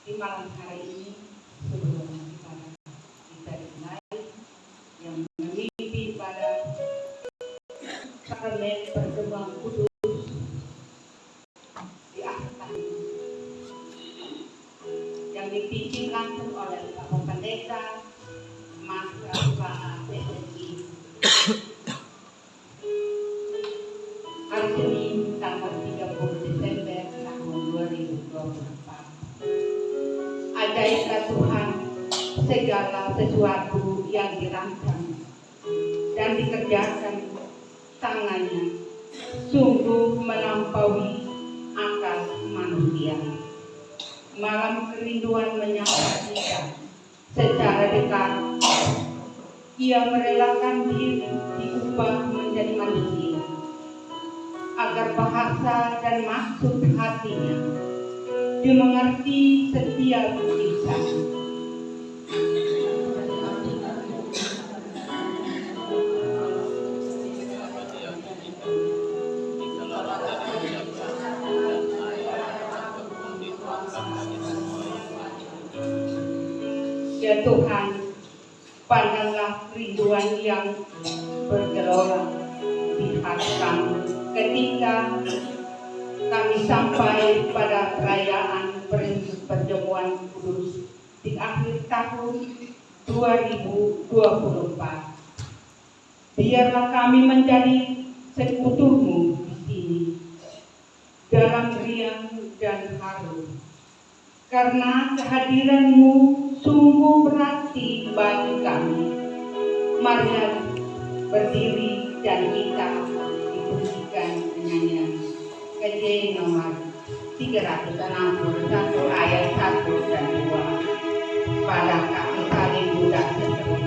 di malam hari ini sebelum kita dimulai yang memimpin pada sakramen pertemuan kudus di akhir tahun yang dipimpin langsung oleh Bapak Pendeta Mas Rafa PSI hari Senin tanggal 30 Desember tahun 2024. Ajaiblah Tuhan segala sesuatu yang dirancang dan dikerjakan tangannya sungguh melampaui akal manusia. Malam kerinduan menyapa kita secara dekat. Ia merelakan diri diubah menjadi manusia agar bahasa dan maksud hatinya dimengerti setiap insan. Ya Tuhan, pandanglah kerinduan yang bergelora di hati kami ketika kami sampai pada perayaan perjamuan kudus di akhir tahun 2024. Biarlah kami menjadi sekutumu di sini dalam riang dan harum, karena kehadiranmu sungguh berarti bagi kami. Mari berdiri dan kita dipujikan nyanyian KJ nomor 361 ayat 1 dan 2 pada kaki salib Buddha tersebut.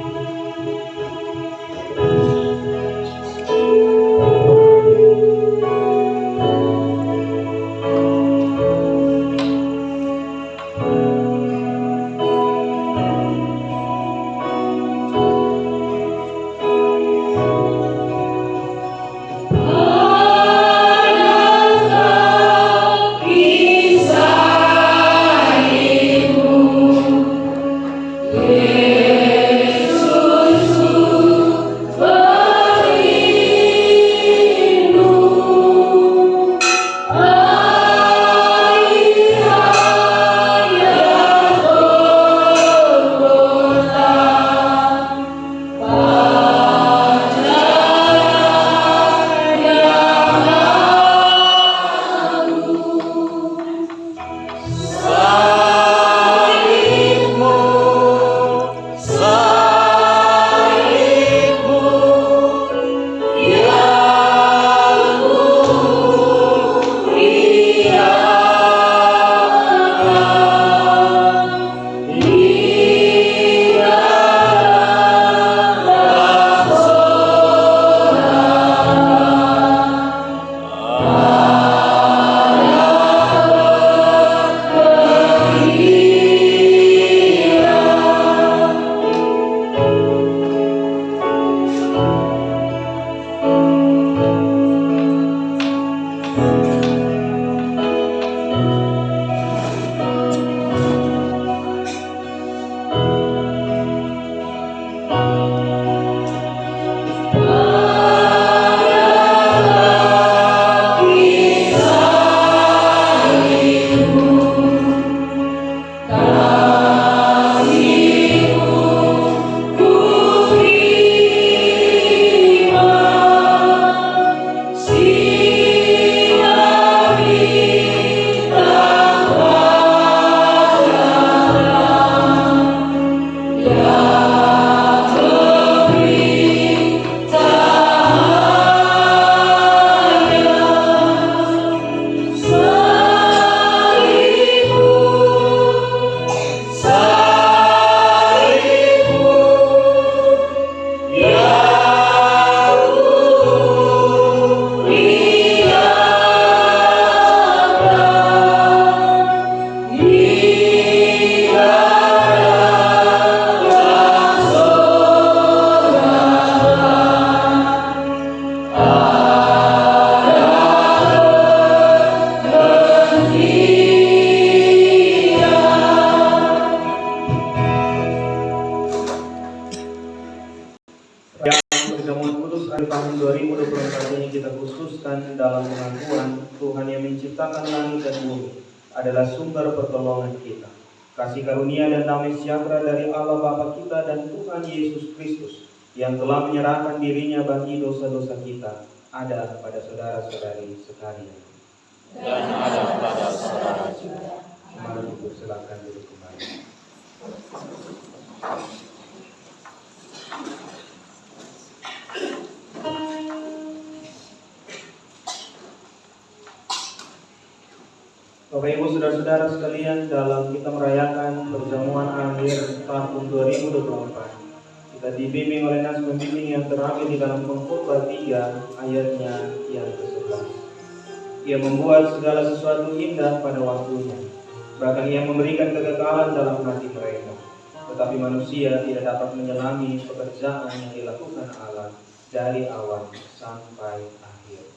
Yesus menciptakan langit dan bumi, adalah sumber pertolongan kita. Kasih karunia dan damai sejahtera dari Allah Bapa kita dan Tuhan Yesus Kristus, yang telah menyerahkan dirinya bagi dosa-dosa kita, ada pada saudara-saudari sekalian. Dan ada pada saudara juga. Mari silakan duduk kembali. Bapak Ibu saudara-saudara sekalian, dalam kita merayakan perjamuan akhir tahun 2024, kita dibimbing oleh nas pembimbing yang terambil di dalam Pengkhotbah 3 ayatnya yang ke-11. Ia membuat segala sesuatu indah pada waktunya, bahkan ia memberikan kekekalan dalam hati mereka. Tetapi manusia tidak dapat menyelami pekerjaan yang dilakukan Allah dari awal sampai akhir.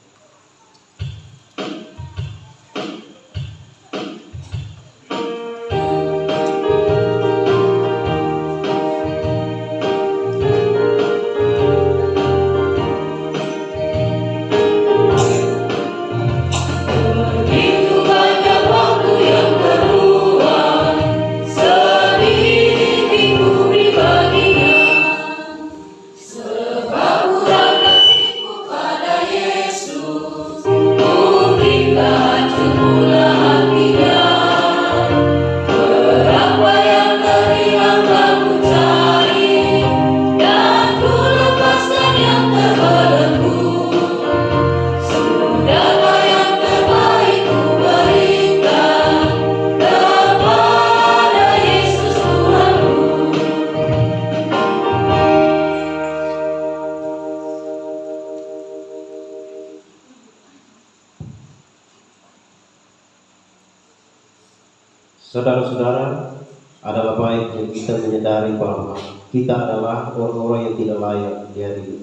Saudara-saudara, adalah baik yang kita menyadari bahwa kita adalah orang-orang yang tidak layak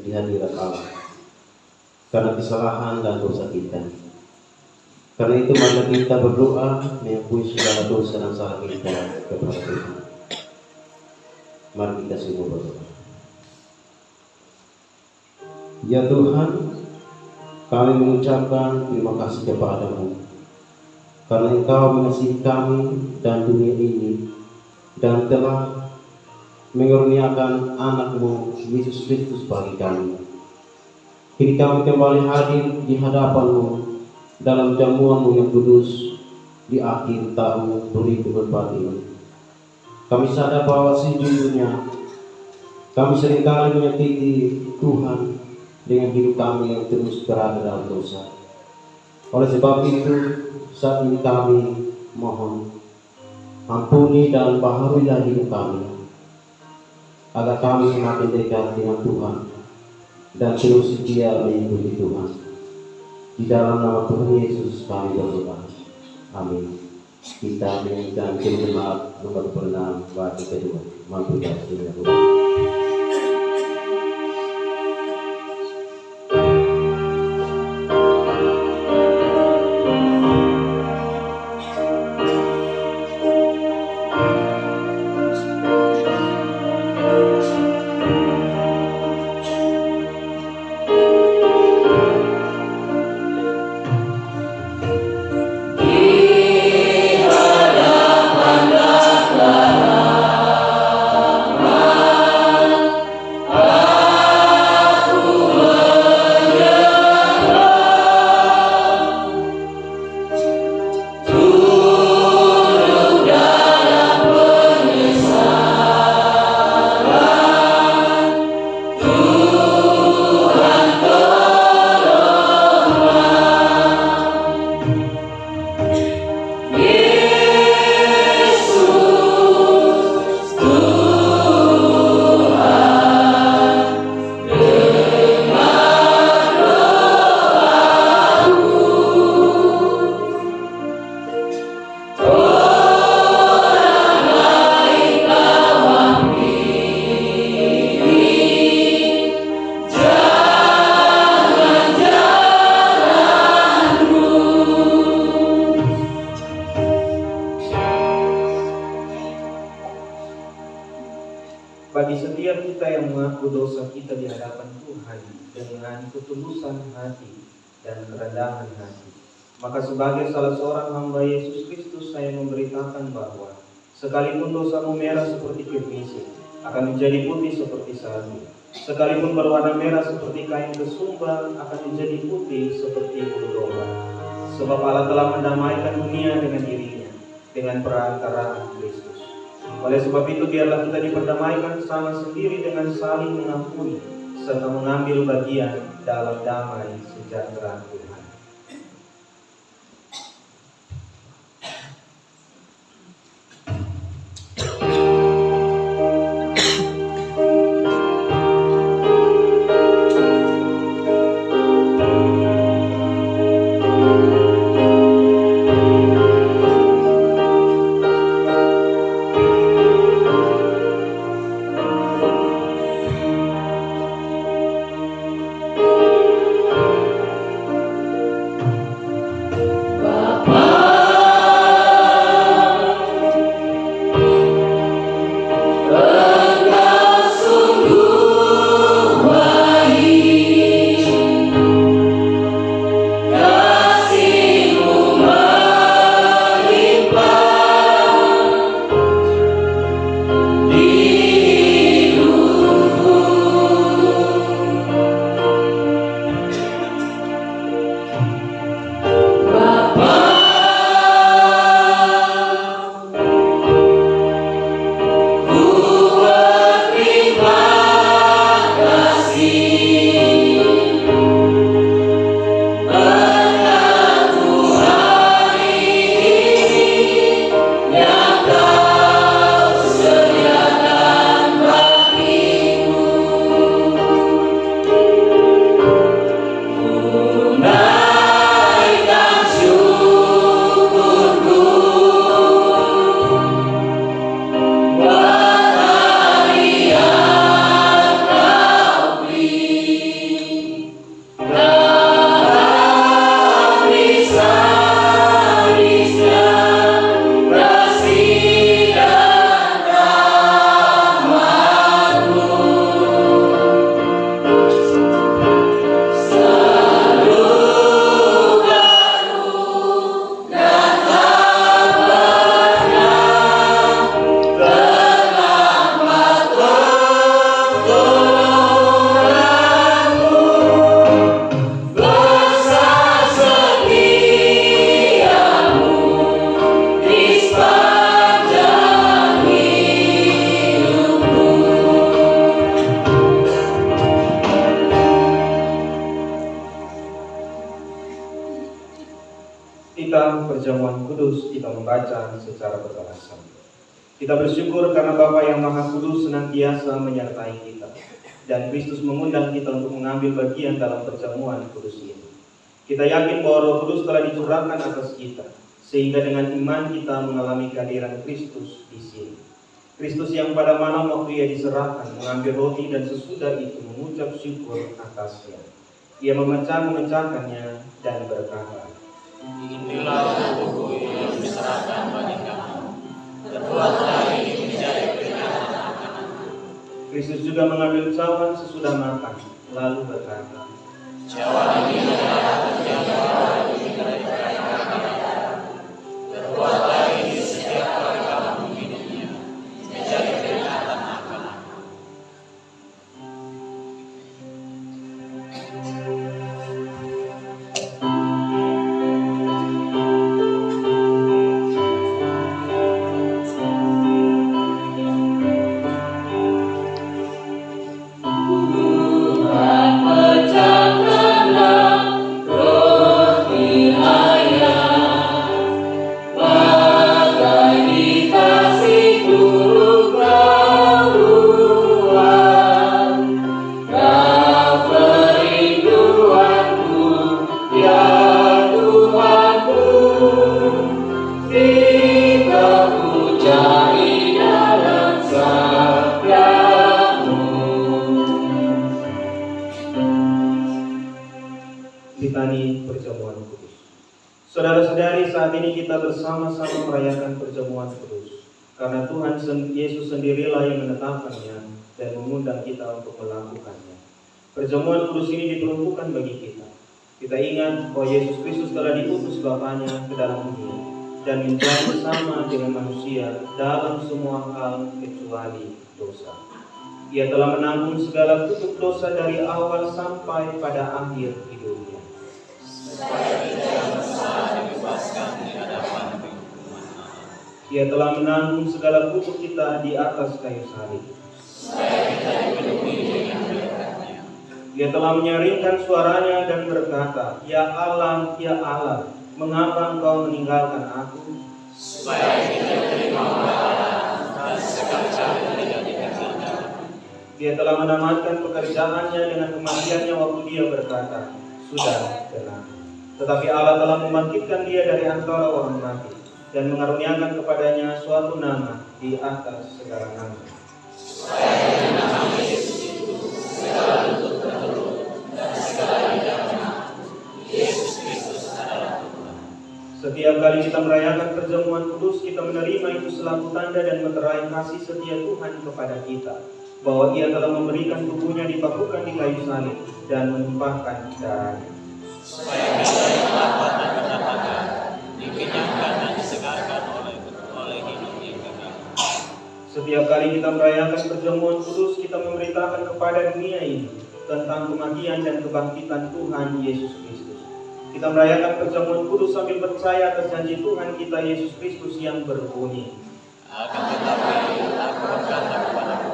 di hadirat Allah karena kesalahan dan dosa kita. Karena itu mari kita berdoa mengakui segala dosa dan salah kita kepada Tuhan. Mari kita semua berdoa. Ya Tuhan, kami mengucapkan terima kasih kepada-Mu karena Engkau mengasihi kami dan dunia ini dan telah mengaruniakan anak-Mu Yesus Kristus bagi kami. Kini kami kembali hadir di hadapan-Mu dalam jamuan-Mu yang kudus di akhir tahun 2024 ini. Kami sadar bahwa sejujurnya kami seringkali menyakiti Tuhan dengan hidup kami yang terus berada dalam dosa. Oleh sebab itu, saat ini kami mohon ampuni dan baharuilah hidup kami, agar kami makin dekat dengan Tuhan dan terus setia mengikuti Tuhan. Di dalam nama Tuhan Yesus kami berdoa. Amin. Kita menyanyikan jemaat nomor 6 bait kedua. Mampu dan Bagi setiap kita yang mengaku dosa kita di hadapan Tuhan dengan ketulusan hati dan kerendahan hati, Maka sebagai salah seorang hamba Yesus Kristus, saya memberitakan bahwa sekalipun dosamu merah seperti kirmisi, akan menjadi putih seperti salju. Sekalipun berwarna merah seperti kain kesumba, akan menjadi putih seperti bulu domba. Sebab Allah telah mendamaikan dunia dengan dirinya, dengan perantaraan Kristus. Oleh sebab itu, biarlah kita diperdamaikan sama sendiri dengan saling mengampuni, serta mengambil bagian dalam damai sejahtera Tuhan. Perjamuan kudus kita membaca secara beralasan. Kita bersyukur karena Bapa yang Maha Kudus senantiasa menyertai kita, dan Kristus mengundang kita untuk mengambil bagian dalam perjamuan kudus ini. Kita yakin bahwa Roh Kudus telah dicurahkan atas kita, sehingga dengan iman kita mengalami kehadiran Kristus di sini. Kristus yang pada malam waktu Ia diserahkan mengambil roti dan sesudah itu mengucap syukur atasnya. Ia memecahkannya dan berkata, "Inilah tubuhku yang diserahkan bagi kamu. Perbuatlah ini menjadi peringatan akanku." Kristus juga mengambil cawan sesudah makan, lalu berkata, "Cawan ini adalah yang baru dari perkara. Perbuatlah ini setiap kali kamu meminumnya, menjadi peringatan akanku." Litani Perjamuan Kudus. Saudara-saudari, saat ini kita bersama-sama merayakan perjamuan kudus, karena Tuhan Yesus sendirilah yang menetapkannya dan mengundang kita untuk melakukannya. Perjamuan kudus ini diperuntukkan bagi kita. Kita ingat bahwa Yesus Kristus telah diutus Bapanya ke dalam dunia dan menjadi sama dengan manusia dalam semua hal kecuali dosa. Ia telah menanggung segala kutuk dosa dari awal sampai pada akhir hidupnya. Ia telah menanggung segala kutuk kita di atas kayu salib. Ia telah menyaringkan suaranya dan berkata, Ya Allah, ya Allah, mengapa engkau meninggalkan aku? Supaya kita terima Allah dan segala cara tidak dikerjakan. Dia telah menamatkan pekerjaannya dengan kematiannya waktu dia berkata, sudah benar. Tetapi Allah telah membangkitkan dia dari antara orang mati dan mengaruniakan kepadanya suatu nama di atas segala nama. Supaya dengan nama Yesus itu segala lutut bertelur dan segala lidah mengaku Yesus Kristus adalah Tuhan. Setiap kali kita merayakan perjamuan kudus, kita menerima itu selaku tanda dan meterai kasih setia Tuhan kepada kita, bahwa Ia telah memberikan tubuhnya dipakukan di kayu salib dan menumpahkan darahnya. Supaya kita yang lapar dan berdahaga dikenyangkan dan disegarkan oleh hidup yang kekal. Setiap kali kita merayakan perjamuan kudus, kita memberitakan kepada dunia ini tentang kematian dan kebangkitan Tuhan Yesus Kristus. Kita merayakan perjamuan kudus sambil percaya atas janji Tuhan kita Yesus Kristus yang berbunyi, Akan tetapi aku berkata kepadamu,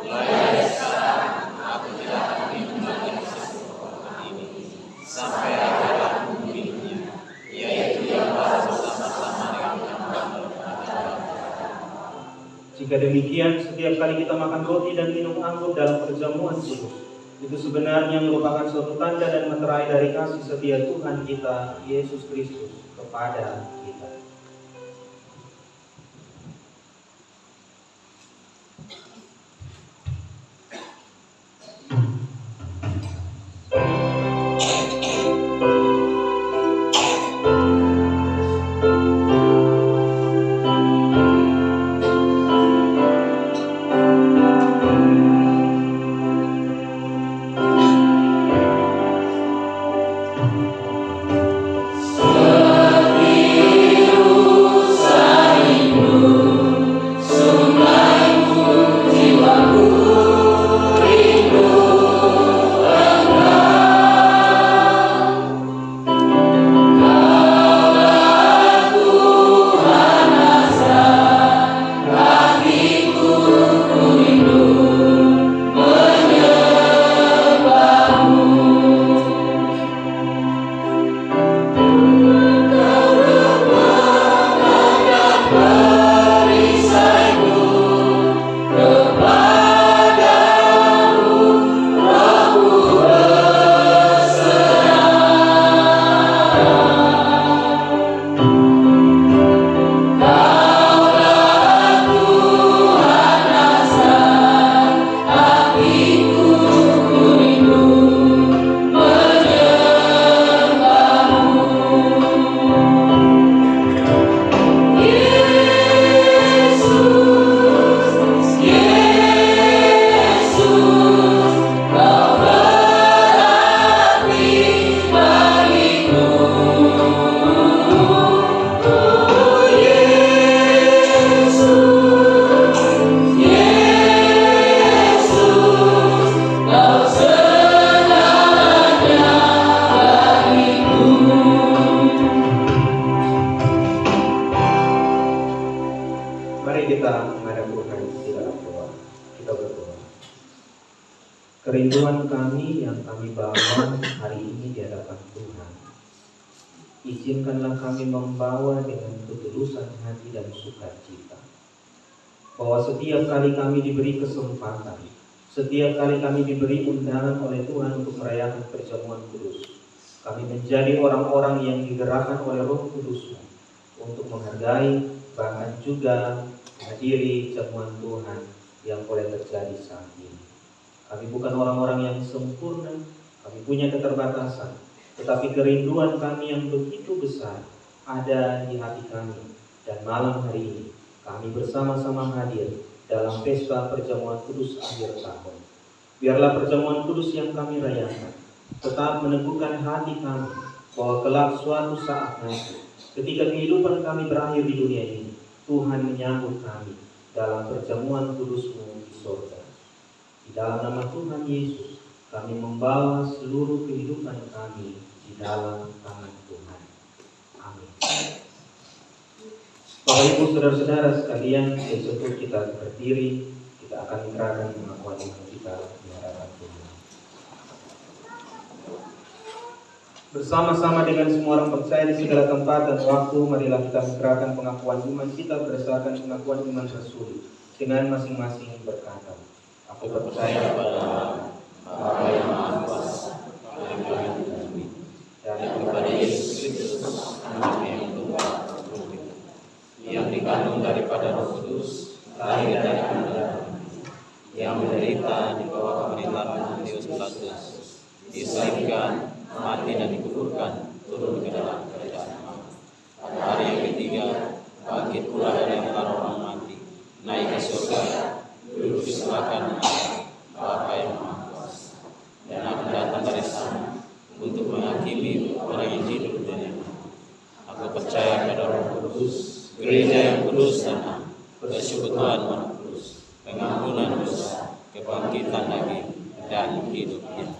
mulai dari sekarang aku tidak akan minum lagi sesuatu ini sampai akhir waktu minumnya, yaitu yang baru bersama-sama dengan kamu dalam kerajaan. Jika demikian, setiap kali kita makan roti dan minum anggur dalam perjamuan kudus, itu sebenarnya merupakan suatu tanda dan meterai dari kasih setia Tuhan kita Yesus Kristus kepada kita. Kerinduan kami yang kami bawa hari ini di hadapan Tuhan, izinkanlah kami membawa dengan ketulusan hati dan sukacita, bahwa setiap kali kami diberi kesempatan, setiap kali kami diberi undangan oleh Tuhan untuk merayakan perjamuan kudus, kami menjadi orang-orang yang digerakkan oleh Roh Kudus untuk menghargai, bahkan juga menghadiri jamuan Tuhan yang boleh terjadi saat ini. Kami bukan orang-orang yang sempurna, kami punya keterbatasan, tetapi kerinduan kami yang begitu besar ada di hati kami. Dan malam hari ini kami bersama-sama hadir dalam pesta perjamuan kudus akhir tahun. Biarlah perjamuan kudus yang kami rayakan tetap meneguhkan hati kami bahwa kelak suatu saat nanti, ketika kehidupan kami berakhir di dunia ini, Tuhan menyambut kami dalam perjamuan kudus-Mu di sorga. Di dalam nama Tuhan Yesus, kami membawa seluruh kehidupan kami di dalam tangan Tuhan. Amin. Bapak Ibu Saudara-saudara sekalian, sebelum kita berdiri, kita akan menyerahkan pengakuan iman kita di hadapan Tuhan. Bersama-sama dengan semua orang percaya di segala tempat dan waktu, marilah kita menyerahkan pengakuan iman kita berdasarkan pengakuan iman Rasul dengan masing-masing berkata, aku percaya pada Bapa yang Maha Kuasa, dan kepada Yesus Kristus, anaknya yang Tuhan, yang dikandung daripada Roh Kudus, lahir dari Maria, yang menderita di bawah pemerintahan Pontius Pilatus, disalibkan, mati dan dikuburkan, turun ke dalam kerajaan Allah. Pada hari yang ketiga, bangkit pula dari antara orang mati, naik ke surga, duduk di sebelah kanan Allah, Bapa yang Maha Kuasa, dan akan datang dari sana untuk menghakimi orang yang hidup dan yang mati. Aku percaya pada Roh Kudus, gereja yang kudus dan am, persekutuan orang kudus, pengampunan dosa, kebangkitan daging, dan hidup yang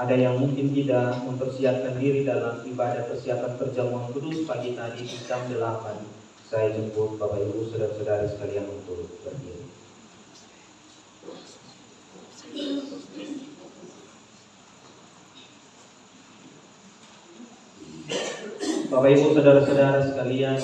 ada yang mungkin tidak mempersiapkan diri dalam ibadah persiapan perjamuan kudus pagi tadi di jam 8. Saya jemput Bapak Ibu Saudara-saudara sekalian untuk berdiri. Bapak Ibu Saudara-saudara sekalian,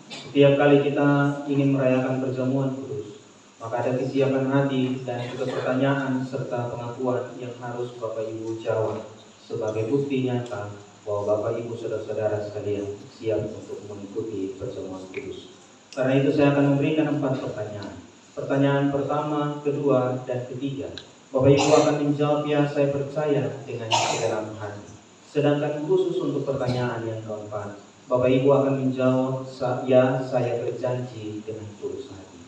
setiap kali kita ingin merayakan perjamuan kudus, maka ada kesiapan hati dan juga pertanyaan serta pengakuan yang harus Bapak Ibu jawab sebagai bukti nyata bahwa Bapak Ibu Saudara-saudara sekalian siap untuk mengikuti perjamuan kudus. Karena itu saya akan memberikan 4 pertanyaan. Pertanyaan pertama, kedua, dan ketiga. Bapak Ibu akan menjawab ya saya percaya dengan segenap hati. Sedangkan khusus untuk pertanyaan yang keempat, Bapak Ibu akan menjawab ya saya berjanji dengan tulus hati.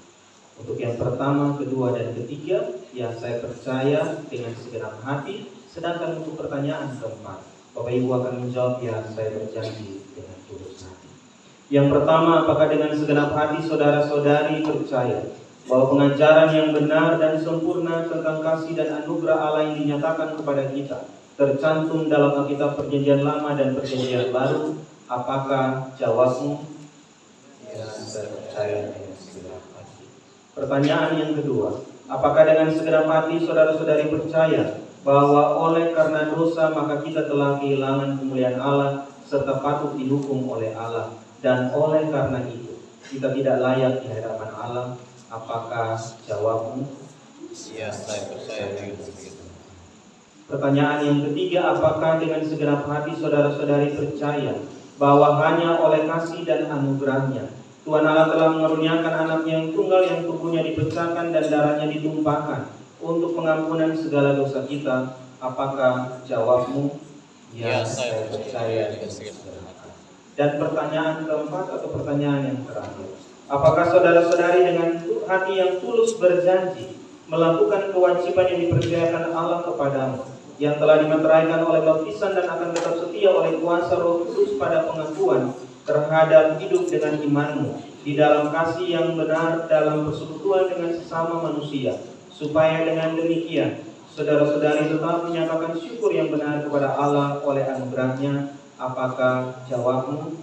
Untuk yang pertama, kedua, dan ketiga, ya saya percaya dengan segenap hati. Sedangkan untuk pertanyaan keempat, Bapak Ibu akan menjawab ya saya berjanji dengan tulus hati. Yang pertama, apakah dengan segenap hati saudara-saudari percaya bahwa pengajaran yang benar dan sempurna tentang kasih dan anugerah Allah yang dinyatakan kepada kita tercantum dalam Alkitab Perjanjian Lama dan Perjanjian Baru? Apakah jawabmu? Ya, saya percaya dengan segenap hati. Pertanyaan yang kedua, apakah dengan segenap hati saudara-saudari percaya bahwa oleh karena dosa maka kita telah kehilangan kemuliaan Allah serta patut dihukum oleh Allah, dan oleh karena itu kita tidak layak di hadapan Allah? Apakah jawabmu? Ya, saya percaya dengan begitu. Pertanyaan yang ketiga, apakah dengan segenap hati saudara-saudari percaya bahwa hanya oleh kasih dan anugerahnya Tuhan Allah telah mengaruniakan anaknya yang tunggal yang tubuhnya dipecahkan dan darahnya ditumpahkan untuk pengampunan segala dosa kita? Apakah jawabmu? Ya, saya percaya dengan segenap hati. Dan pertanyaan keempat atau pertanyaan yang terakhir, Apakah saudara-saudari dengan hati yang tulus berjanji melakukan kewajiban yang dipercayakan Allah kepadamu, yang telah dimeteraikan oleh baptisan dan akan tetap setia oleh kuasa Roh Kudus pada pengakuan terhadap hidup dengan imanmu di dalam kasih yang benar dalam persekutuan dengan sesama manusia, supaya dengan demikian saudara-saudari tetap menyatakan syukur yang benar kepada Allah oleh anugerahnya? Apakah jawabmu?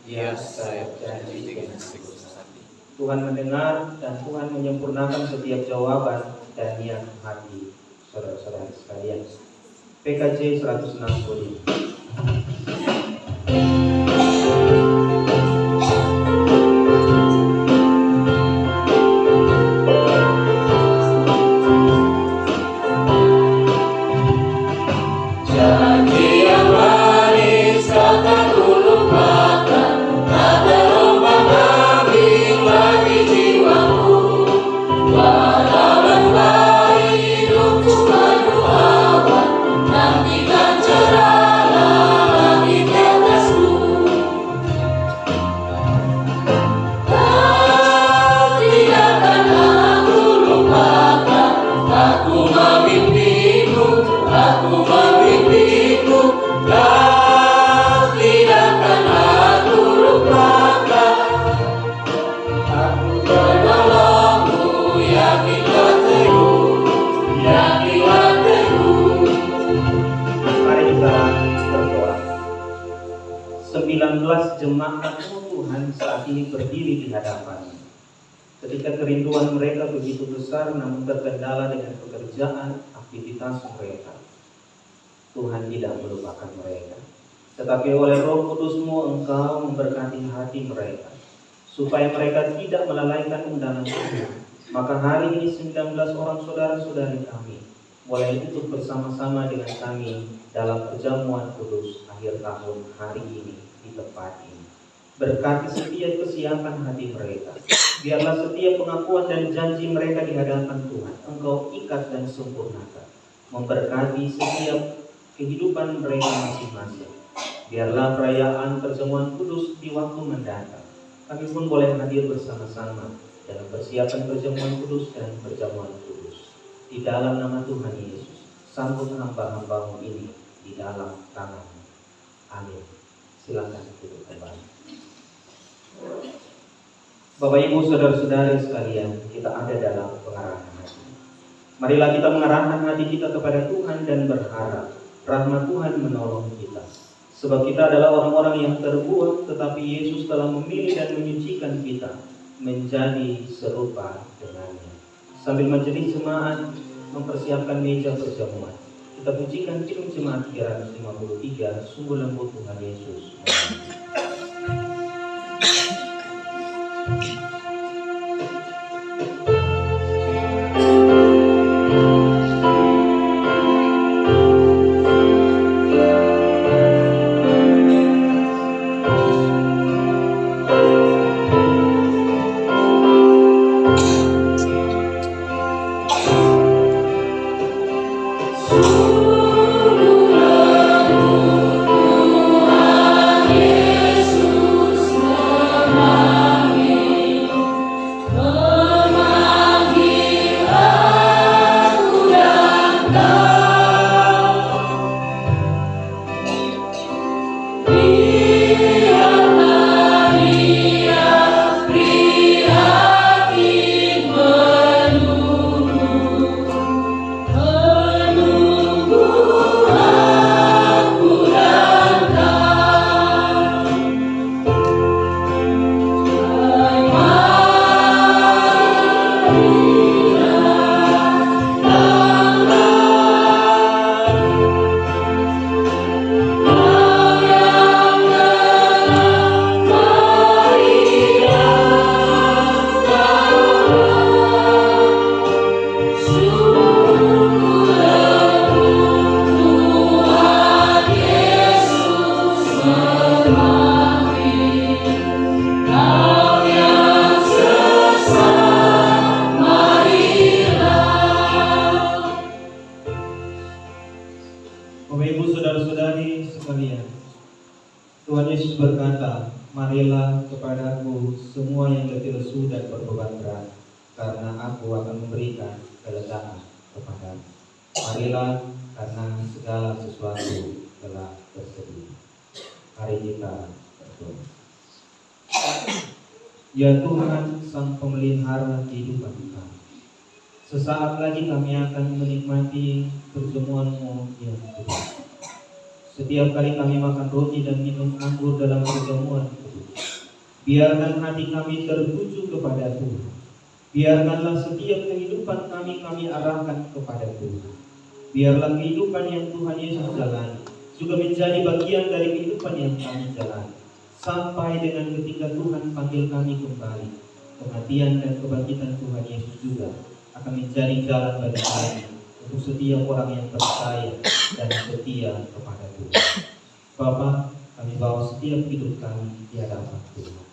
Ya, saya berjanji dengan segenap hati. Tuhan mendengar dan Tuhan menyempurnakan setiap jawaban dan niat hati saudara-saudara sekalian. PKJ 165. Jemaatmu Tuhan saat ini berdiri di hadapan-Mu. Ketika kerinduan mereka begitu besar namun terkendala dengan pekerjaan, aktivitas mereka, Tuhan tidak melupakan mereka. Tetapi oleh Roh Kudus-Mu Engkau memberkati hati mereka, supaya mereka tidak melalaikan undangan Tuhan. Maka hari ini 19 orang saudara-saudari kami boleh ikut bersama-sama dengan kami dalam perjamuan kudus akhir tahun hari ini di tempat ini. Berkati setiap kesiapan hati mereka. Biarlah setiap pengakuan dan janji mereka di hadapan Tuhan Engkau ikat dan sempurnakan. Memberkati setiap kehidupan mereka masing-masing. Biarlah perayaan perjamuan kudus di waktu mendatang kami pun boleh hadir bersama-sama dalam persiapan perjamuan kudus dan perjamuan kudus. Di dalam nama Tuhan Yesus, sambut hamba-hamba-Mu ini di dalam tangan-Mu. Amin. Silakan duduk kembali. Bapak Ibu saudara-saudari sekalian, kita ada dalam pengarahan hati. Marilah kita mengarahkan hati kita kepada Tuhan dan berharap rahmat Tuhan menolong kita. Sebab kita adalah orang-orang yang terbuang, tetapi Yesus telah memilih dan menyucikan kita menjadi serupa dengannya. Sambil majelis jemaat mempersiapkan meja perjamuan, kita pujikan Kidung Jemaat 353, Sungguh Lembut Tuhan Yesus. Marilah kepadaku semua yang letih lesu dan berbeban berat, karena aku akan memberikan kelegaan kepadamu. Marilah, karena segala sesuatu telah tersedia. Mari kita berdoa. Ya Tuhan, Sang Pemelihara kehidupan kami, sesaat lagi kami akan menikmati perjamuan-Mu yang kudus. Setiap kali kami makan roti dan minum anggur dalam perjamuan kudus, biarkan hati kami tertuju kepada Tuhan. Biarkanlah setiap kehidupan kami arahkan kepada Tuhan. Biarlah kehidupan yang Tuhan Yesus jalani juga menjadi bagian dari kehidupan yang kami jalani, sampai dengan ketika Tuhan panggil kami kembali. Kematian dan kebangkitan Tuhan Yesus juga akan menjadi jalan bagi kami untuk setiap orang yang percaya dan setia kepada Tuhan. Bapa, kami bawa setiap hidup kami di hadapan Tuhan.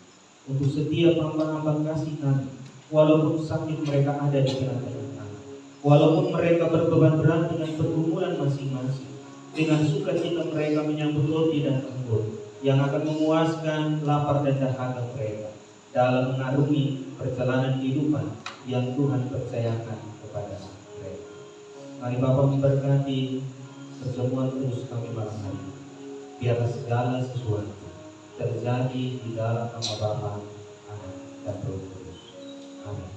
Untuk setiap hamba-hamba kasih kami, walaupun sakit mereka ada di tengah-tengah kami, walaupun mereka berbeban berat dengan pergumulan masing-masing, dengan sukacita mereka menyambut roti dan anggur yang akan memuaskan lapar dan dahaga mereka dalam mengarungi perjalanan kehidupan yang Tuhan percayakan kepada mereka. Mari Bapa memberkati perjamuan kudus kami malam hari. Biarlah segala sesuatu terjadi di dalam nama Bapa, Anak, dan Roh Kudus. Amin.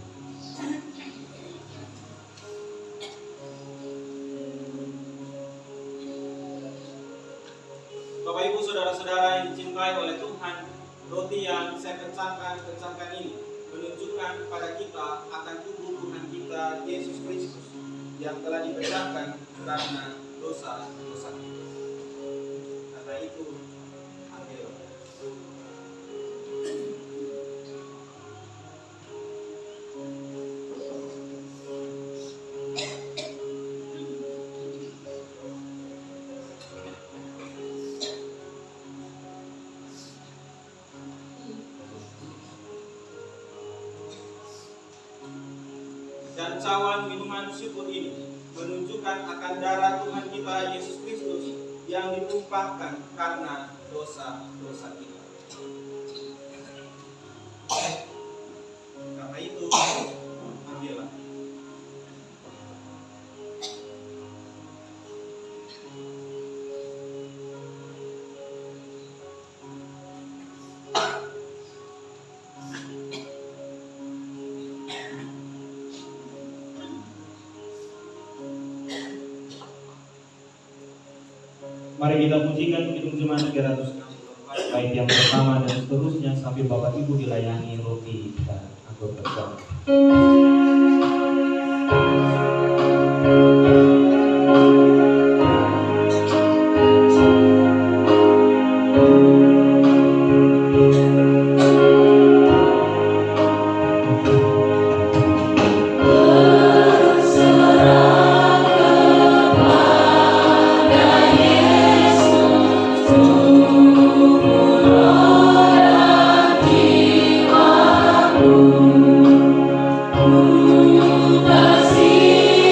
Bapak Ibu Saudara-saudara yang dicintai oleh Tuhan, roti yang saya kencangkan ini menunjukkan pada kita akan tubuh Tuhan kita Yesus Kristus yang telah dipecahkan karena dosa-dosa kita. Karena itu, ambil. Dan cawan minuman syukur ini menunjukkan akan darah Tuhan kita Yesus Kristus yang ditumpahkan karena dosa-dosa kita. Karena itu, ambillah. Mari kita pujikan Kidung Jemaat 364 bait yang pertama dan seterusnya sambil Bapak Ibu dilayani roti dan anggur bersama. Kasih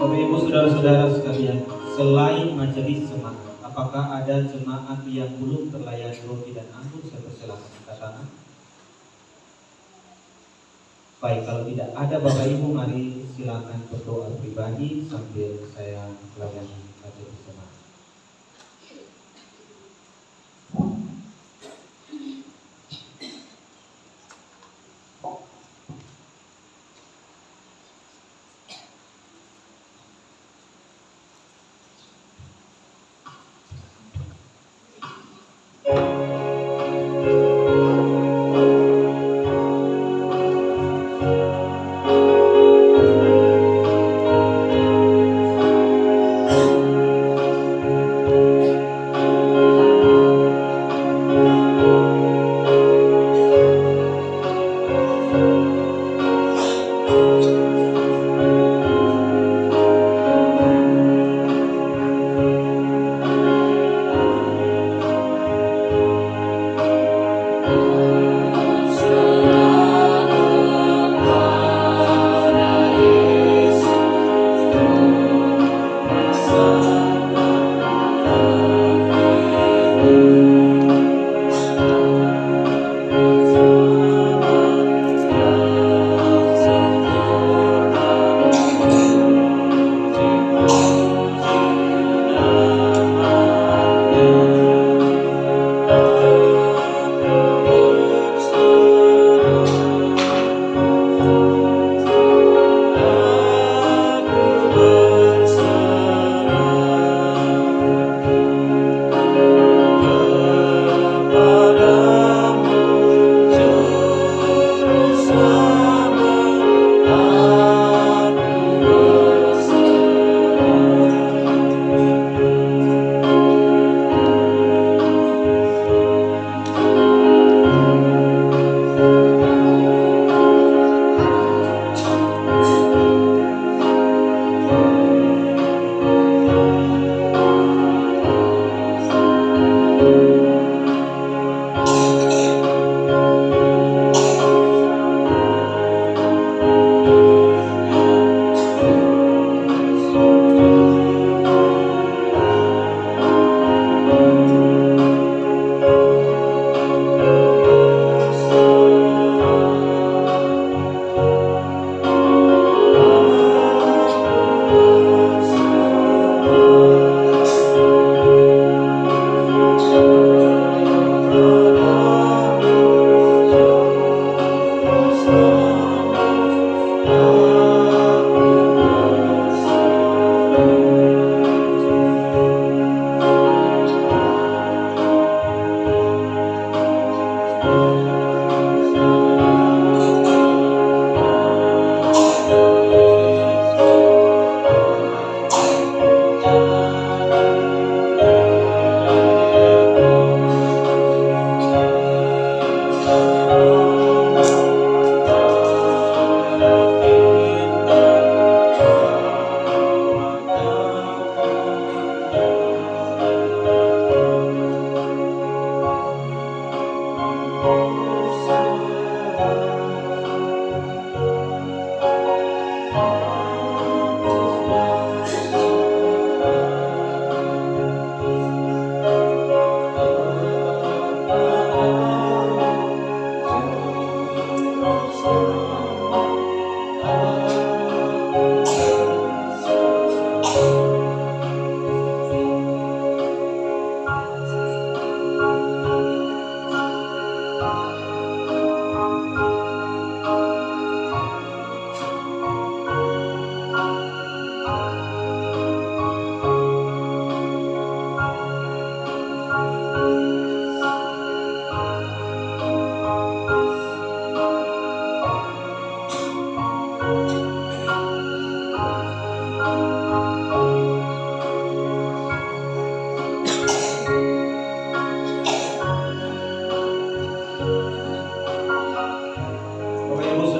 Bapak Ibu saudara-saudara sekalian, selain majelis jemaat, apakah ada jemaat yang belum terlayani roti dan anggur? Saya persilakan angkat tangan. Baik, kalau tidak ada Bapak Ibu, mari silakan berdoa pribadi sambil saya melayani majelis jemaat.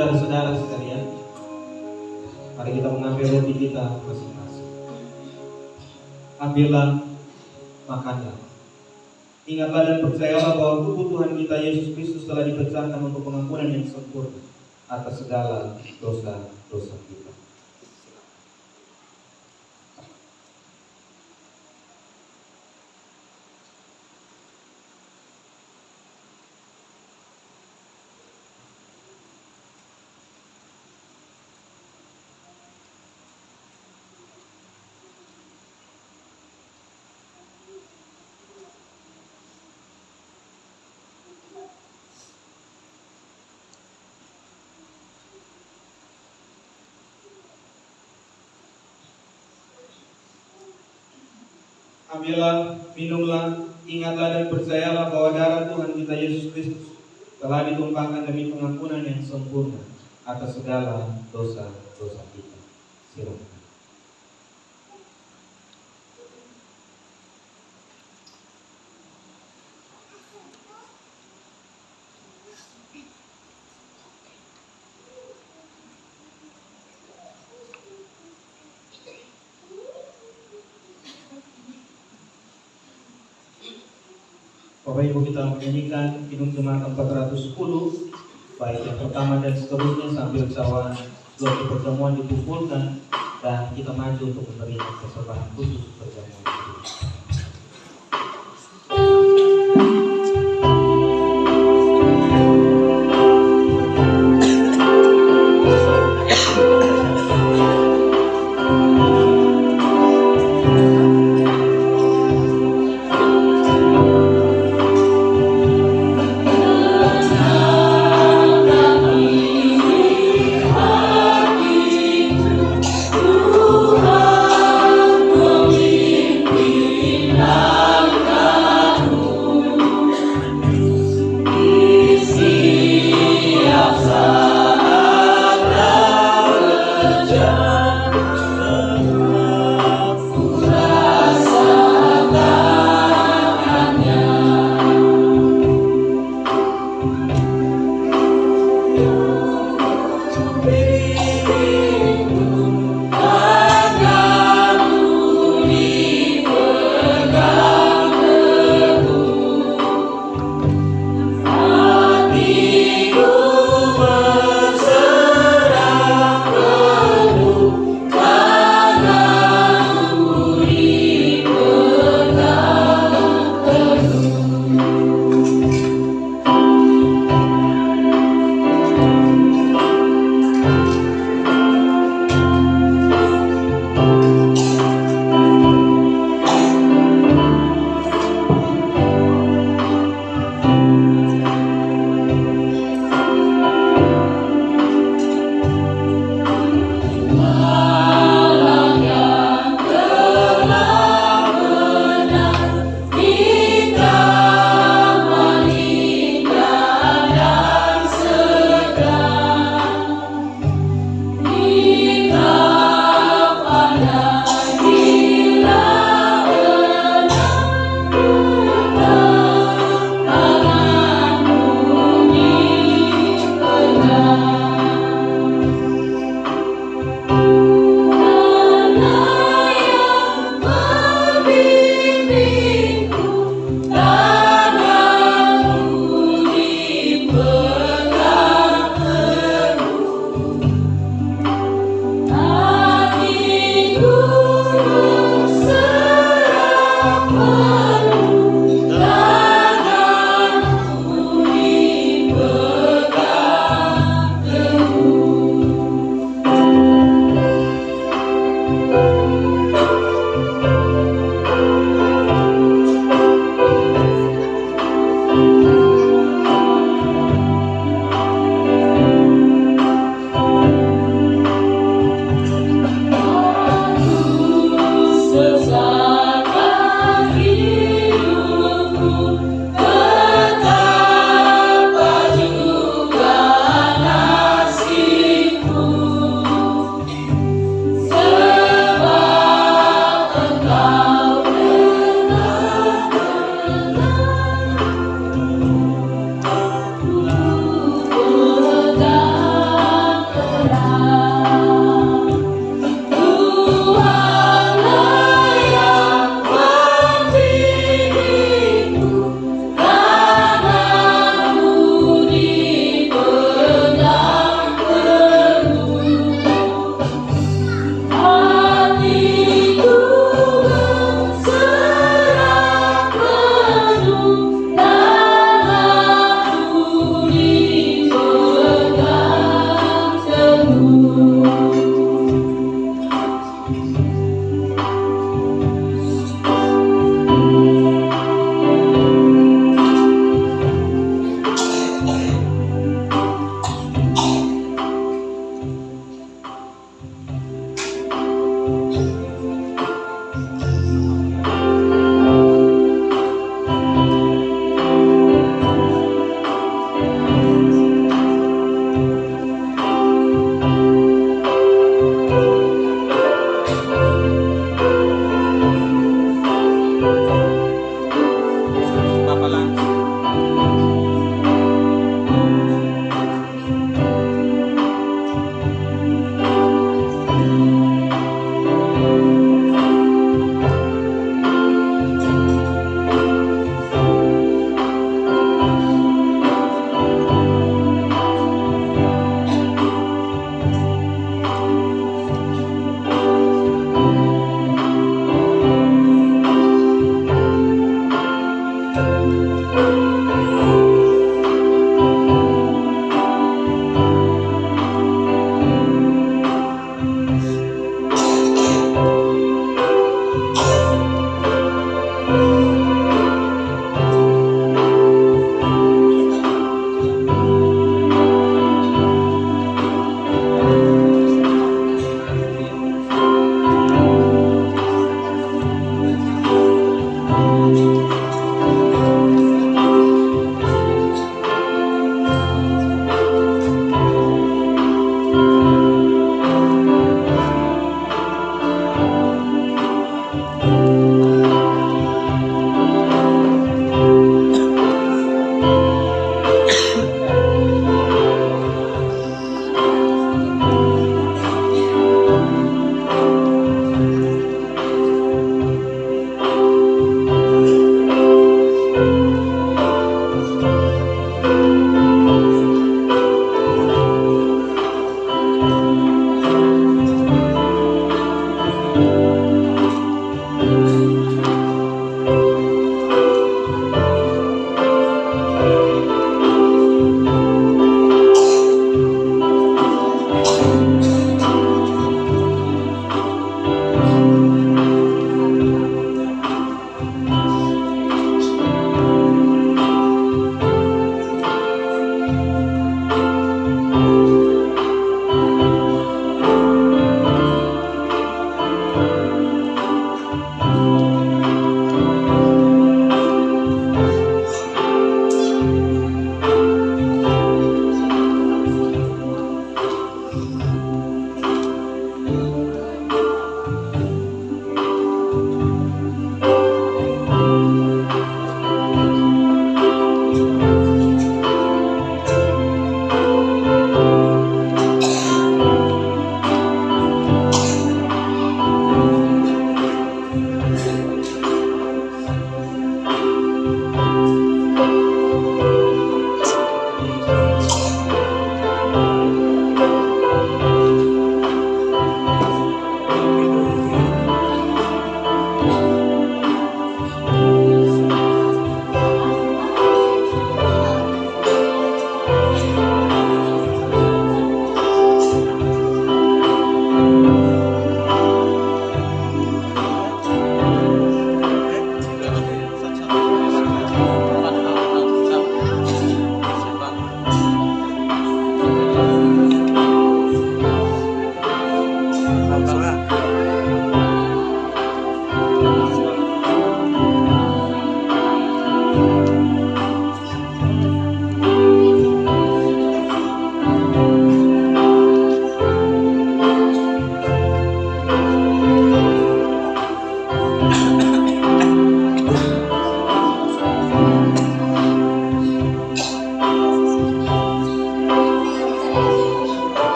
saudara-saudara sekalian, mari kita mengambil roti kita masing-masing. Ambillah, makanlah. Ingatlah dan percayalah bahwa tubuh Tuhan kita Yesus Kristus telah dipecahkan untuk pengampunan yang sempurna atas segala dosa-dosa kita. ambillah, minumlah, ingatlah dan percayalah bahwa darah Tuhan kita Yesus Kristus telah ditumpahkan demi pengampunan yang sempurna atas segala dosa-dosa kita. Silakan. Bapak Ibu, kita menyanyikan Kidung Jemaat 410, baik yang pertama dan seterusnya sambil cawan suatu pertemuan dikumpulkan dan kita maju untuk memberikan persembahan khusus perjamuan itu.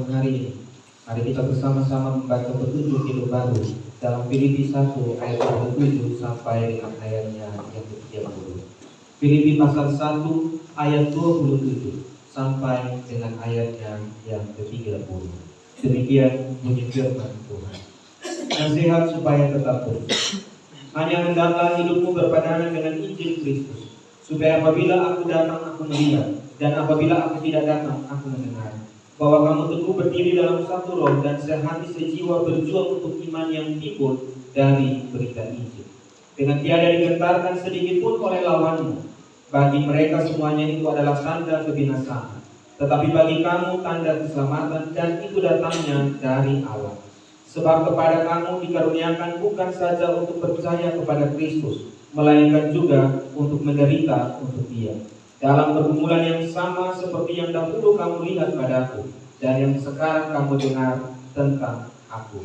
tahun hari ini. Mari kita bersama-sama membaca petunjuk hidup baru dalam Filipi 1 ayat 27 sampai dengan ayatnya yang ke-30. Filipi pasal 1 ayat 27 sampai dengan ayatnya yang ke-30. Demikian bunyi firman Tuhan. Nasihat supaya tetap terus. Hanya hendaklah hidupmu berpadanan dengan Injil Kristus, supaya apabila aku datang aku melihat, dan apabila aku tidak datang aku mendengar, bahwa kamu teguh berdiri dalam satu roh dan sehati sejiwa berjuang untuk iman yang timbul dari berita Injil, dengan tiada digentarkan sedikit pun oleh lawanmu. Bagi mereka semuanya itu adalah tanda kebinasaan, tetapi bagi kamu tanda keselamatan, dan itu datangnya dari Allah. Sebab kepada kamu dikaruniakan bukan saja untuk percaya kepada Kristus, melainkan juga untuk menderita untuk Dia, dalam pergumulan yang sama seperti yang dahulu kamu lihat padaku, dan yang sekarang kamu dengar tentang aku.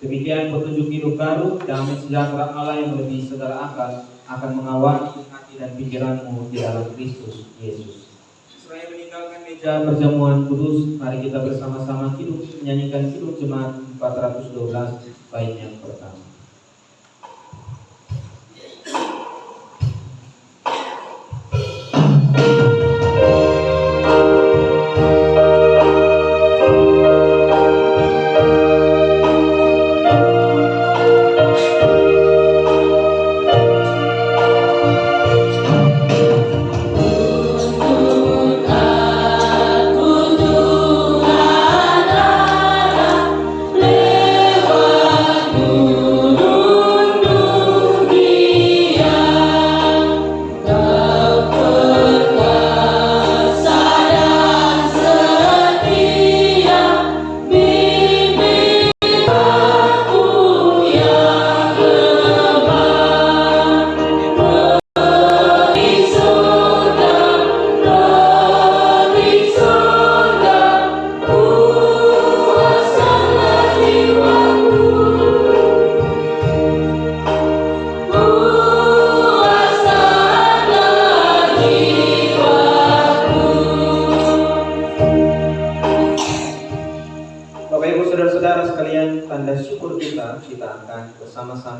Demikian petunjuk hidup baru. Damai sejahtera Allah yang melebihi segala akal akan mengawali hati dan pikiranmu di dalam Kristus Yesus. Selain meninggalkan meja perjamuan kudus, mari kita bersama-sama hidup menyanyikan hidup jemaat 412 bait yang pertama. Lewat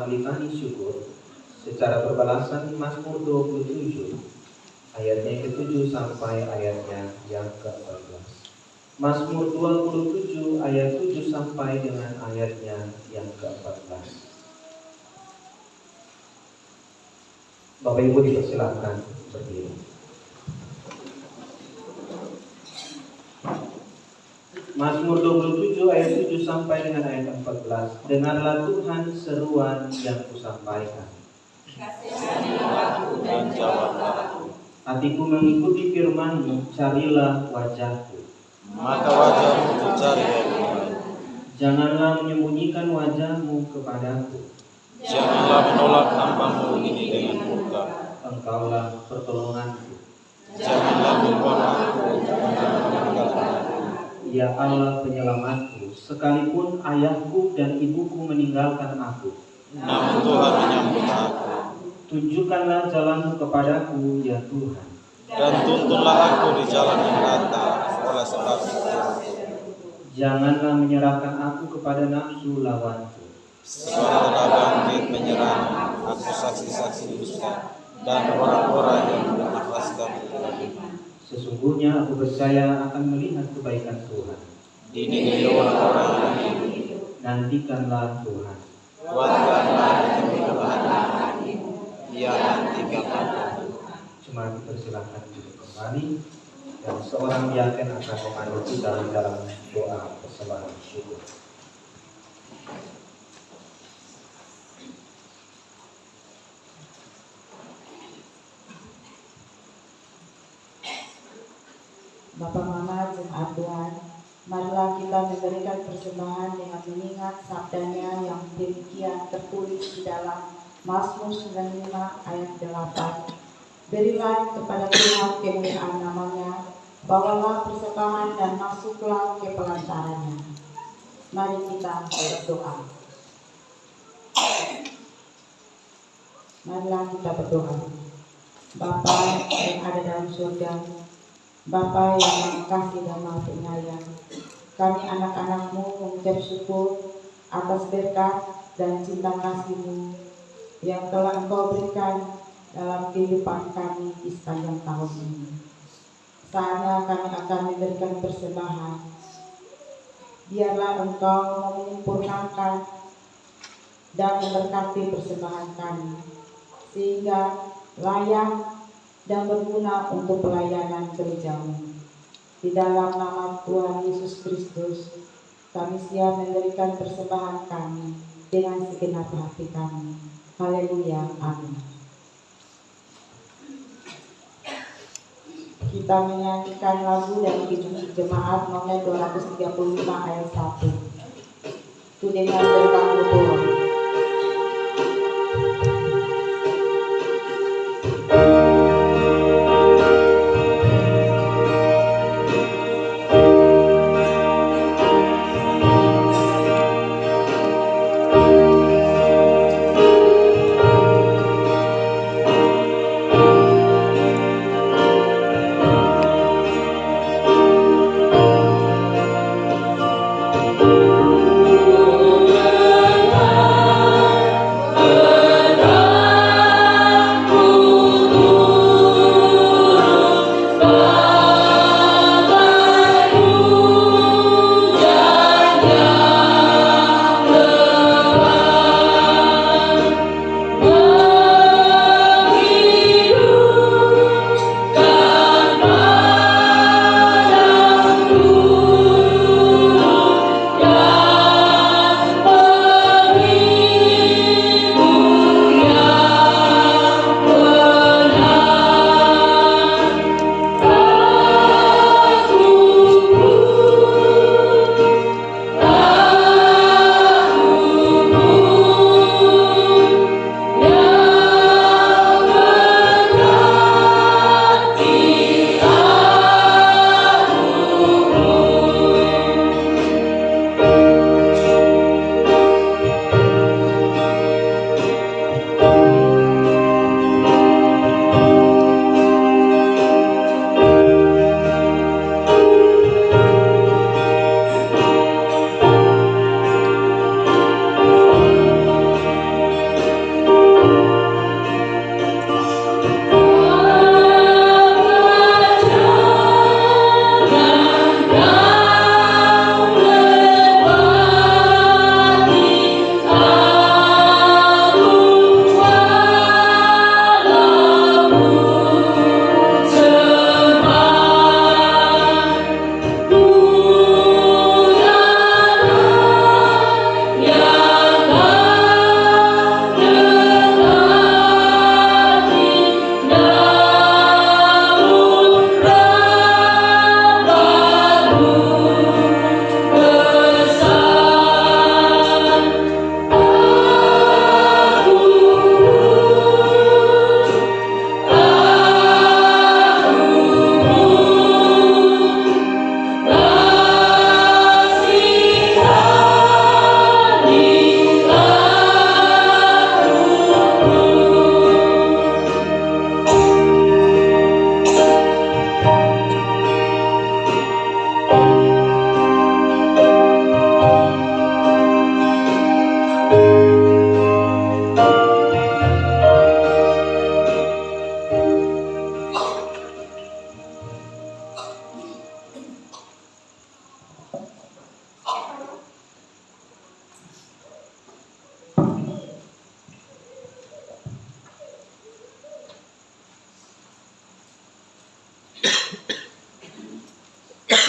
mengalihkan syukur secara berbalasan Mazmur 27 ayatnya yang ke-7 sampai ayatnya yang ke-14. Mazmur 27 ayat 7 sampai dengan ayatnya yang ke-14. Bapak Ibu dipersilakan berdiri. Mazmur 27 ayat 7 sampai dengan ayat 14. Dengarlah Tuhan seruan yang kusampaikan. Dan jawablah aku, Hatiku mengikuti firman-Mu, carilah wajah-Ku. maka wajahmu kucari ya Tuhan. Janganlah menyembunyikan wajah-Mu kepadaku. Janganlah menolak hamba-Mu ini dengan murka. Engkaulah pertolonganku. Janganlah membuang aku untuk meninggalkan aku. Ya Allah penyelamatku, sekalipun ayahku dan ibuku meninggalkan aku, Namun Tuhan menyambut aku, tunjukkanlah jalan-Mu kepadaku, ya Tuhan. dan tuntunlah aku di jalan yang rata oleh sebab syukurku. Janganlah menyerahkan aku kepada nafsu lawanku. Sebab telah bangkit menyerang aku saksi-saksi dusta dan orang-orang yang menafaskan kebaikan. Sesungguhnya aku percaya akan melihat kebaikan Tuhan. Di negeri orang-orang yang hidup, Nantikanlah Tuhan. kuatkanlah demi kebahagiaan hatimu. Ya, nantikanlah Tuhan. Cuma dipersilakan duduk kembali dan seorang diaken akan memandu kita dalam doa persembahan syukur. Bapak Mama Jemaat Tuhan, marilah kita memberikan persembahan dengan mengingat sabdanya yang demikian tertulis di dalam Mazmur 95 ayat 8. Berilah kepada Tuhan kemuliaan namanya, bawalah persembahan dan masuklah ke pelantarannya. Mari kita berdoa. Marilah kita berdoa. Bapa yang ada dalam surga, Bapa yang Maha Kasih dan Maha Penyayang, kami anak-anak-Mu mengucap syukur atas berkat dan cinta kasih-Mu yang telah Engkau berikan dalam kehidupan kami di sepanjang tahun ini. Saatnya kami akan memberikan persembahan. Biarlah Engkau menyempurnakan dan memberkati persembahan kami, sehingga layak dan berguna untuk pelayanan gereja-Mu. Di dalam nama Tuhan Yesus Kristus, kami siap memberikan persembahan kami dengan segenap hati kami. Haleluya, amin. Kita menyanyikan lagu dari jemaat nomor 235 ayat 1. Itu dengan berkata Tuhan. Tuhan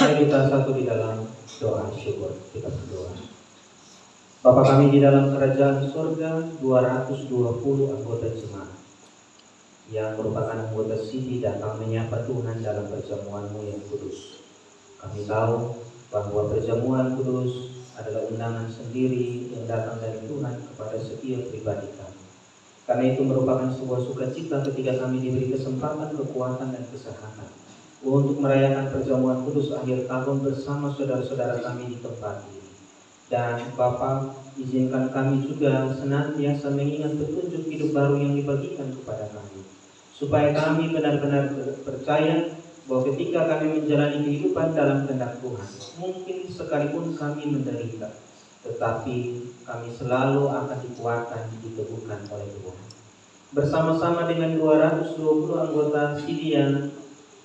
Mari kita satu di dalam doa syukur. Kita berdoa. Bapa kami di dalam kerajaan surga, 220 anggota jemaat yang merupakan anggota sidi datang menyapa Tuhan dalam perjamuan-Mu yang kudus. Kami tahu bahwa perjamuan kudus adalah undangan sendiri yang datang dari Tuhan kepada setiap pribadi kami. Karena itu merupakan sebuah sukacita ketika kami diberi kesempatan, kekuatan, dan kesehatan untuk merayakan perjamuan kudus akhir tahun bersama saudara-saudara kami di tempat ini. Dan Bapa, izinkan kami juga senantiasa mengingat petunjuk hidup baru yang dibagikan kepada kami, supaya kami benar-benar percaya bahwa ketika kami menjalani kehidupan dalam kehendak Tuhan, mungkin sekalipun kami menderita, tetapi kami selalu akan dikuatkan, diteguhkan oleh Tuhan. Bersama-sama dengan 220 anggota sidi yang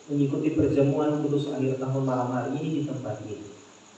mengikuti perjamuan kudus akhir tahun malam hari ini di tempat ini,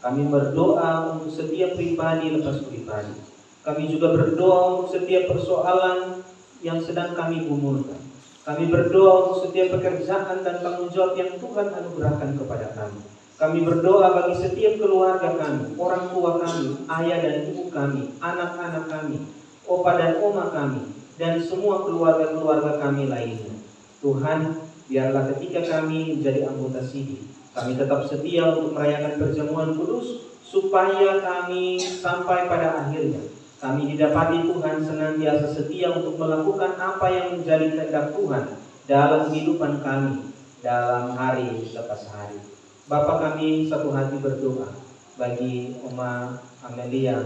kami berdoa untuk setiap pribadi lepas pribadi. Kami juga berdoa untuk setiap persoalan yang sedang kami gumulkan. Kami berdoa untuk setiap pekerjaan dan tanggung jawab yang Tuhan anugerahkan kepada kami. Kami berdoa bagi setiap keluarga kami, orang tua kami, ayah dan ibu kami, anak-anak kami, opa dan oma kami, dan semua keluarga-keluarga kami lainnya. Tuhan, biarlah ketika kami menjadi anggota sidi, kami tetap setia untuk merayakan perjamuan kudus, supaya kami sampai pada akhirnya kami didapati Tuhan senantiasa setia untuk melakukan apa yang menjadi kehendak Tuhan dalam kehidupan kami dalam hari lepas hari. Bapa, kami satu hati berdoa bagi Oma Amelia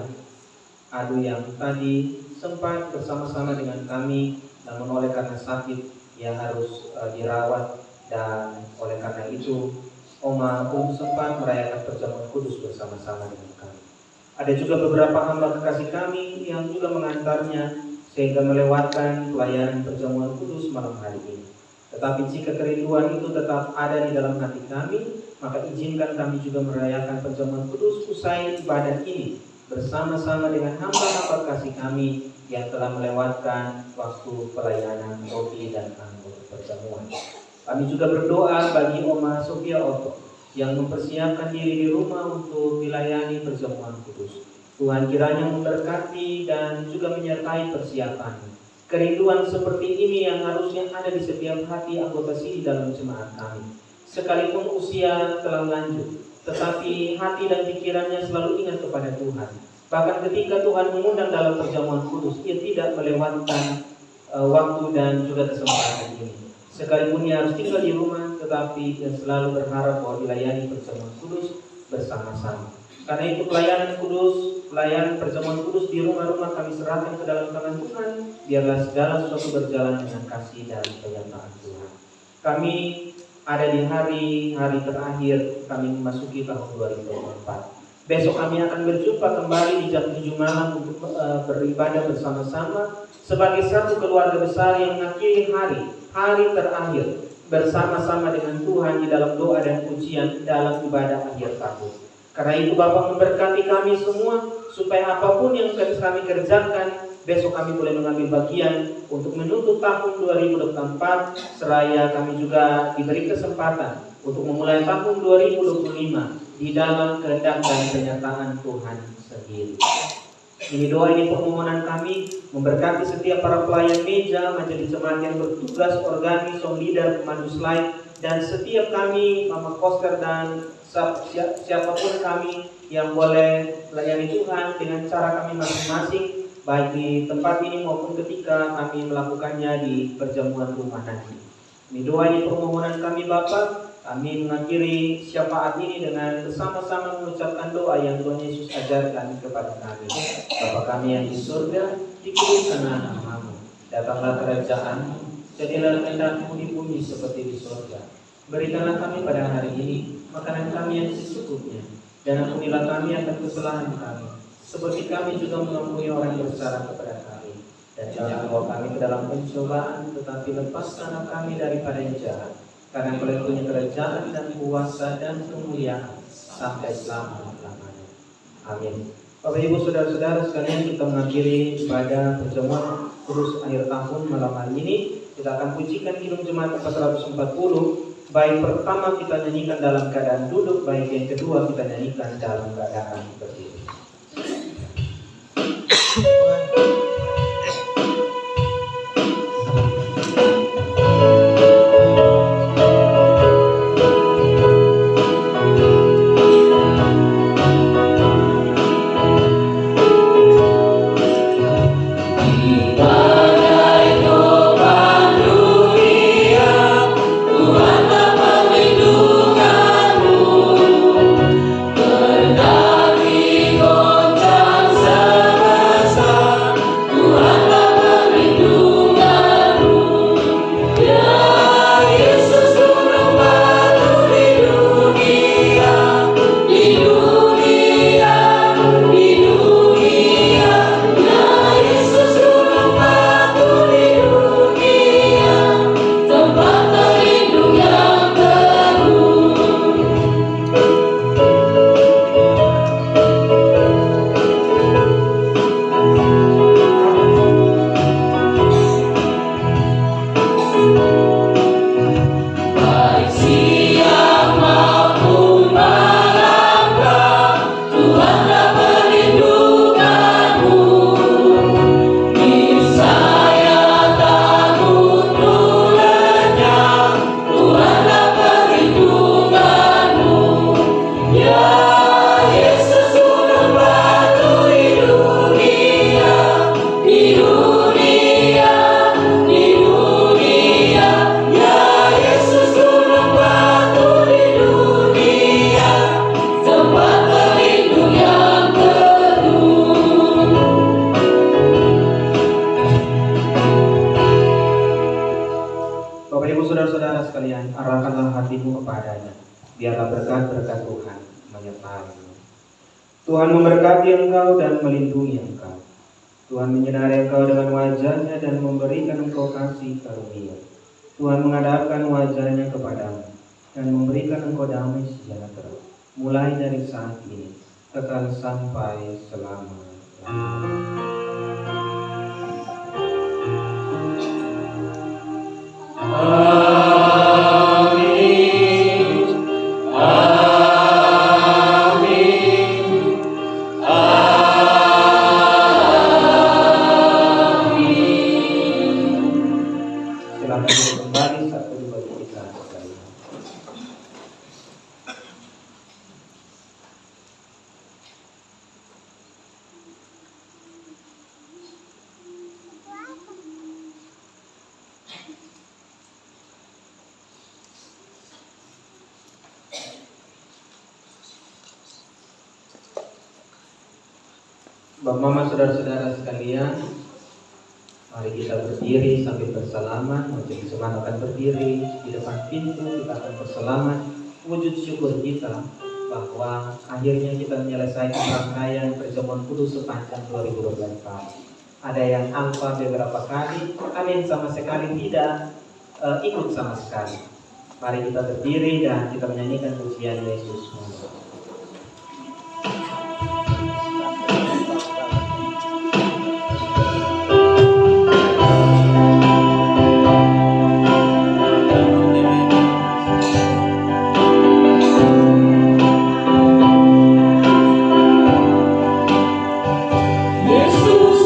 Adu yang tadi sempat bersama-sama dengan kami, namun oleh karena sakit yang harus dirawat, dan oleh karena itu Oma pun sempat merayakan perjamuan kudus bersama-sama dengan kami. Ada juga beberapa hamba kekasih kami yang juga mengantarnya sehingga melewatkan pelayanan perjamuan kudus malam hari ini. Tetapi jika kerinduan itu tetap ada di dalam hati kami, maka izinkan kami juga merayakan perjamuan kudus usai ibadah ini bersama-sama dengan hamba-hamba kasih kami yang telah melewatkan waktu pelayanan roti dan anggur perjamuan. Kami juga berdoa bagi Oma Sofia Otto yang mempersiapkan diri di rumah untuk dilayani perjamuan kudus. Tuhan kiranya memberkati dan juga menyertai persiapan. Kerinduan seperti ini yang harusnya ada di setiap hati anggota sidi dalam jemaat kami. Sekalipun usia telah lanjut, tetapi hati dan pikirannya selalu ingat kepada Tuhan. Bahkan ketika Tuhan mengundang dalam perjamuan kudus, ia tidak melewatkan waktu dan juga kesempatan ini. Sekalipun ia harus tinggal di rumah, tetapi ia selalu berharap bahwa dilayani perjamuan kudus bersama-sama. Karena itu pelayanan perjamuan kudus di rumah-rumah kami serahkan ke dalam tangan Tuhan. Biarlah segala sesuatu berjalan dengan kasih dan penyertaan Tuhan. Kami ada di hari terakhir kami memasuki tahun 2024. Besok kami akan berjumpa kembali di jam 7 malam untuk beribadah bersama-sama sebagai satu keluarga besar yang mengakhiri hari terakhir bersama-sama dengan Tuhan di dalam doa dan pujian dalam ibadah akhir tahun. Karena itu Bapa memberkati kami semua supaya apapun yang kami kerjakan, besok kami boleh mengambil bagian untuk menutup tahun 2024, seraya kami juga diberi kesempatan untuk memulai tahun 2025 di dalam kehendak dan penyertaan Tuhan sendiri. Ini doa, ini permohonan kami, memberkati setiap para pelayan meja, majelis jemaat yang bertugas, organis, sound leader, pemandu slide, dan setiap kami, Mama Koster dan siapapun kami yang boleh melayani Tuhan dengan cara kami masing-masing, baik di tempat ini maupun ketika kami melakukannya di perjamuan rumah nanti. Ini doa, ini permohonan kami Bapa. Kami mengakhiri syafaat ini dengan bersama-sama mengucapkan doa yang Tuhan Yesus ajarkan kepada kami. Bapa kami yang di surga, dikuduskanlah namamu, datanglah kerajaan-Mu, jadilah kehendak-Mu di bumi seperti di surga. Berikanlah kami pada hari ini makanan kami yang secukupnya, dan ampunilah kami akan kesalahan kami, seperti kami juga mengampuni orang yang bersalah kepada kami. Dan jangan bawa kami ke dalam pencobaan, tetapi lepaskanlah kami daripada yang jahat. Karena Engkau punya kerajaan dan kuasa dan kemuliaan sampai selama-lamanya. Amin. Bapak Ibu Saudara-saudara sekalian, kita mengakhiri ibadah perjamuan kudus akhir tahun malam hari ini. Kita akan pujikan Kidung Jemaat 440 Baik pertama kita nyanyikan dalam keadaan duduk, baik yang kedua kita nyanyikan dalam keadaan berdiri. Saudara-saudara sekalian, arahkanlah hatimu kepadanya. Biarlah berkat-berkat Tuhan menyertai-mu. Tuhan memberkati engkau dan melindungi engkau. Tuhan menyinari engkau dengan wajah-Nya dan memberikan engkau kasih karunia. Tuhan menghadapkan wajah-Nya kepadamu dan memberikan engkau damai sejahtera, mulai dari saat ini kekal sampai selama-lamanya. Bapak Mama, saudara-saudara sekalian, mari kita berdiri sambil bersalaman. Majelis Jemaat akan berdiri di depan pintu, kita akan bersalaman. Wujud syukur kita bahwa akhirnya kita menyelesaikan rangkaian perjamuan kudus sepanjang 2012 tahun. Ada yang alfa beberapa kali, ada yang sama sekali tidak ikut sama sekali. Mari kita berdiri dan kita menyanyikan pujian Yesus Mulia. Yesus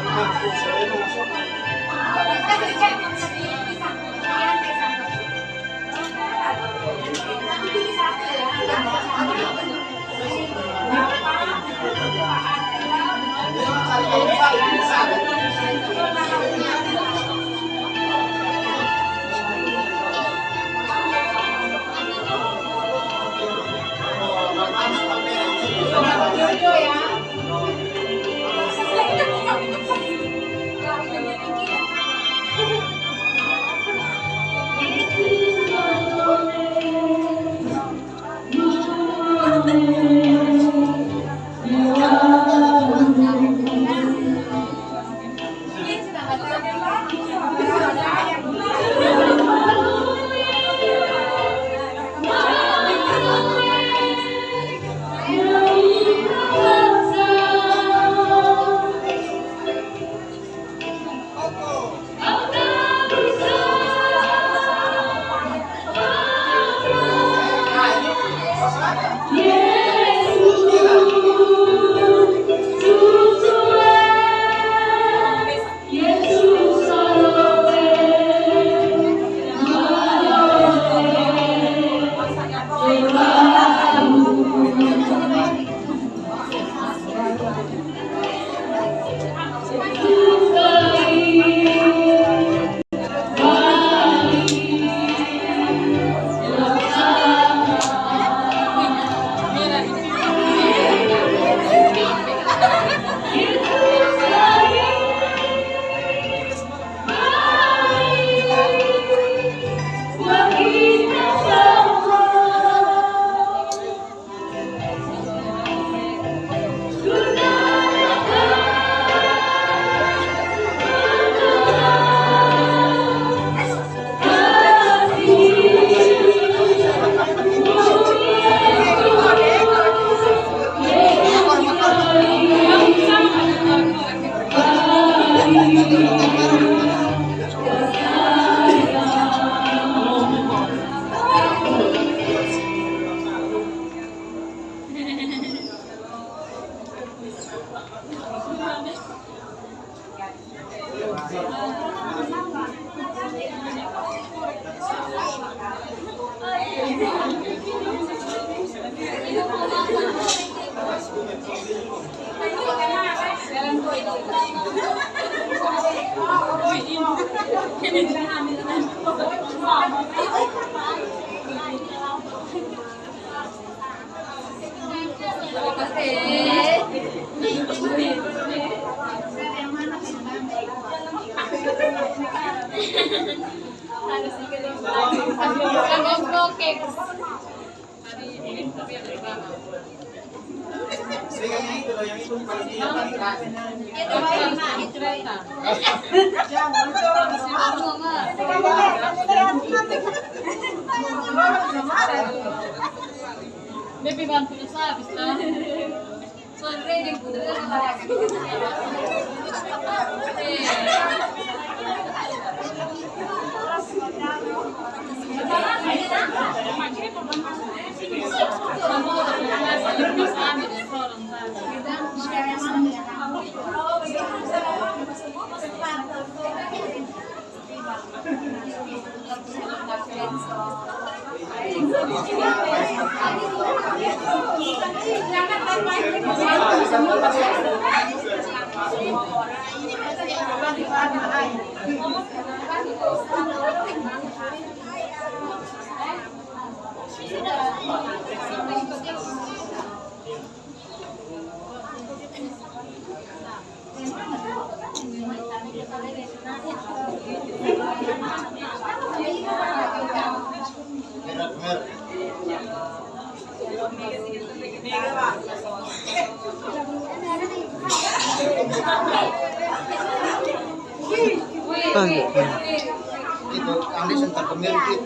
Yang itu paling Baby bantu na sa bisa. So ready po na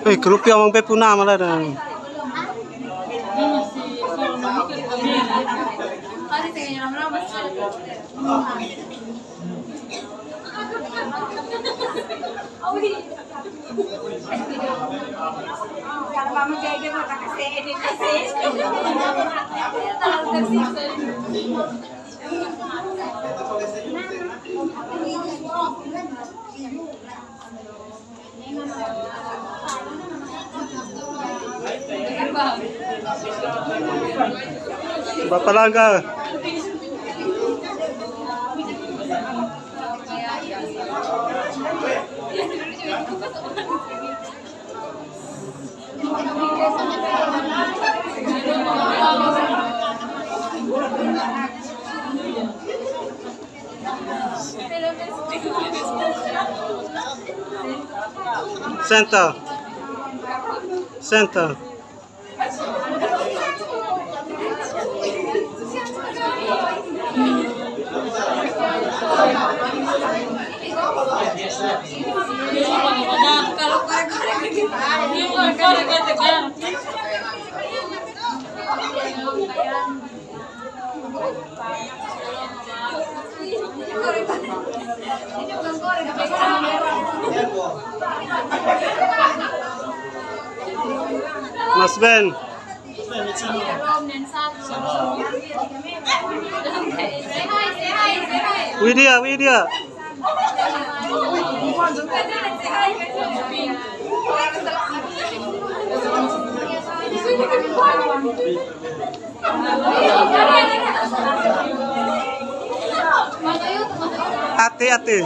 Eh, grup yang mau puna malah dan. Bapak Langga. Center. Center. Kalau korek-korek gitu. Iya, korek-korek tegang. Ini bukan korek, tapi Mas Ben. Widya, Widya. Ate, ate.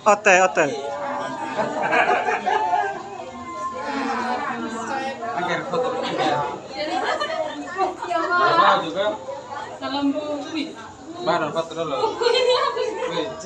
Ote, ote. Salam Bu. Baru foto dulu.